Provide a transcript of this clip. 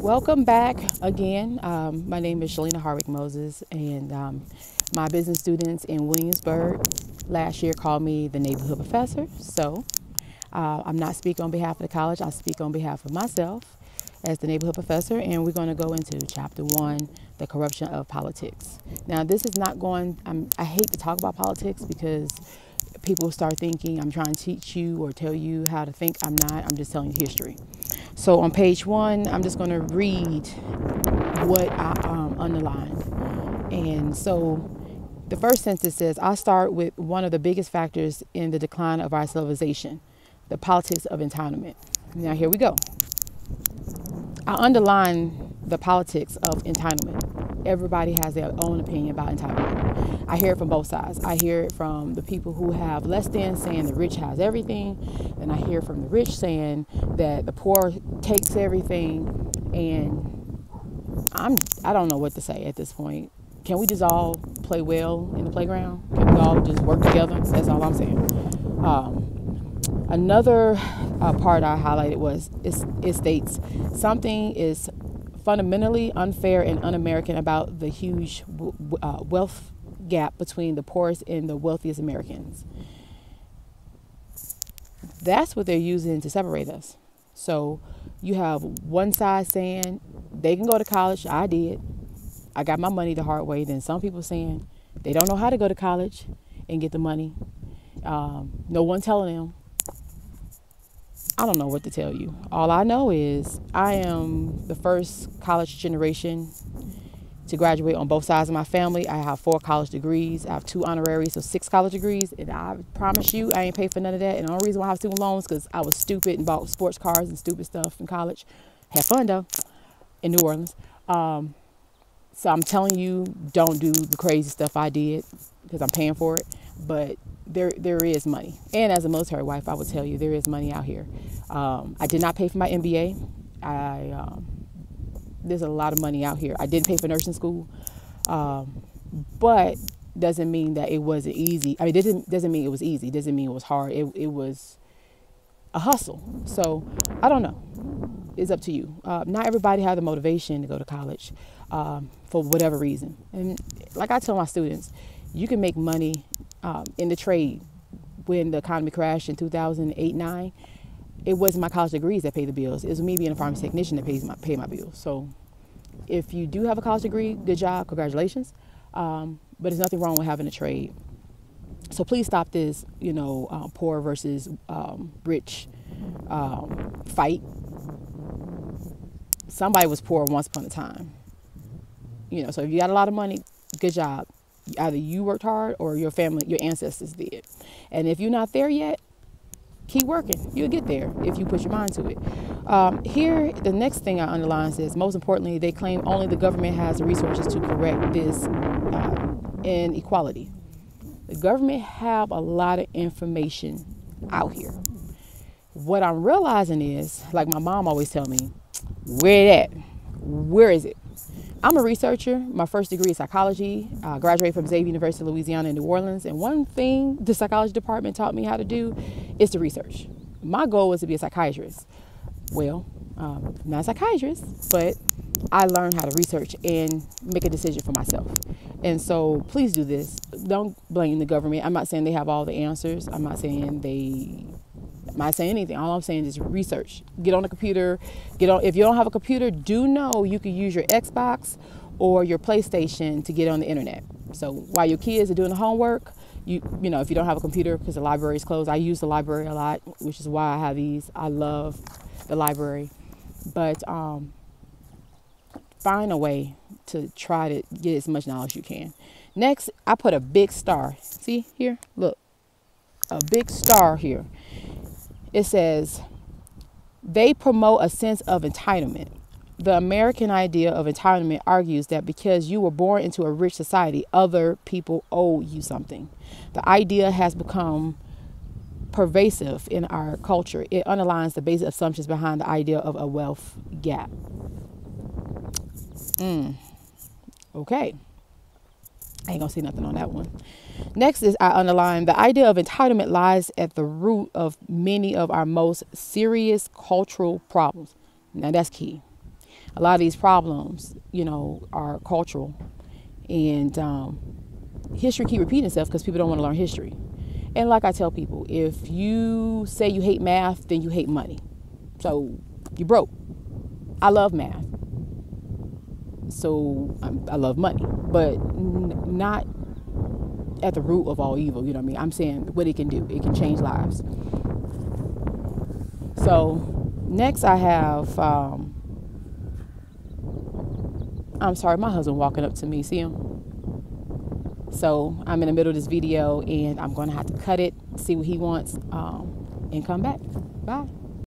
Welcome back again. My name is Hardwick-Moses, and my business students in Williamsburg last year called me the neighborhood professor. So I'm not speaking on behalf of the college. I speak on behalf of myself as the neighborhood professor, and we're going to go into chapter 1, the corruption of politics. Now, this is not going, I hate to talk about politics because people start thinking I'm trying to teach you or tell you how to think. I'm not. I'm just telling you history. So on page 1, I'm just going to read what I underlined. And so the first sentence says, I start with one of the biggest factors in the decline of our civilization, the politics of entitlement. Now, here we go. I underline the politics of entitlement. Everybody has their own opinion about entitlement. I hear it from both sides. I hear it from the people who have less than, saying the rich has everything. And I hear from the rich saying that the poor takes everything. And I don't know what to say at this point. Can we just all play well in the playground? Can we all just work together? That's all I'm saying. Another part I highlighted was it states something is fundamentally unfair and un-American about the huge wealth gap between the poorest and the wealthiest Americans. That's what they're using to separate us. So you have one side saying they can go to college. I did. I got my money the hard way. Then some people saying they don't know how to go to college and get the money. No one telling them. I don't know what to tell you. All I know is I am the first college generation to graduate on both sides of my family. I have 4 college degrees. I have 2 honoraries, so 6 college degrees. And I promise you, I ain't paid for none of that. And the only reason why I have student loans is because I was stupid and bought sports cars and stupid stuff in college. Had fun though, in New Orleans. So I'm telling you, don't do the crazy stuff I did because I'm paying for it. But there is money. And as a military wife, I would tell you there is money out here. I did not pay for my MBA. There's a lot of money out here. I didn't pay for nursing school, but doesn't mean that it wasn't easy. I mean, it doesn't mean it was easy. It doesn't mean it was hard. It was a hustle. So I don't know. It's up to you. Not everybody has the motivation to go to college for whatever reason. And like I tell my students, you can make money in the trade. When the economy crashed in 2008-9, it wasn't my college degrees that paid the bills. It was me being a pharmacy technician that paid my bills. So if you do have a college degree, good job, congratulations. But there's nothing wrong with having a trade. So please stop this, poor versus rich fight. Somebody was poor once upon a time. So if you got a lot of money, good job. Either you worked hard or your family, your ancestors did. And if you're not there yet, keep working. You'll get there if you put your mind to it. Here, the next thing I underline says, most importantly, they claim only the government has the resources to correct this inequality. The government have a lot of information out here. What I'm realizing is, like my mom always tell me, where it at? Where is it? I'm a researcher. My first degree is psychology. I graduated from Xavier University of Louisiana in New Orleans. And one thing the psychology department taught me how to do is to research. My goal was to be a psychiatrist. Well, I'm not a psychiatrist, but I learned how to research and make a decision for myself. And so please do this. Don't blame the government. I'm not saying they have all the answers. I'm not saying anything. All I'm saying is research. Get on the computer. If you don't have a computer, do know you can use your Xbox or your PlayStation to get on the internet. So while your kids are doing the homework, if you don't have a computer because the library is closed, I use the library a lot, which is why I have these. I love the library. But find a way to try to get as much knowledge as you can. Next, I put a big star. See here? Look, a big star here. It says, they promote a sense of entitlement. The American idea of entitlement argues that because you were born into a rich society, other people owe you something. The idea has become pervasive in our culture. It underlines the basic assumptions behind the idea of a wealth gap. Okay. I ain't gonna say nothing on that one. Next is I underline the idea of entitlement lies at the root of many of our most serious cultural problems. Now that's key. A lot of these problems, are cultural, and history keep repeating itself because people don't want to learn history. And like I tell people, if you say you hate math, then you hate money. So you broke. I love math. So I love money, but not at the root of all evil. You know what I mean? I'm saying what it can do. It can change lives. So next I have, I'm sorry, my husband walking up to me. See him? So I'm in the middle of this video and I'm going to have to cut it, see what he wants, and come back. Bye.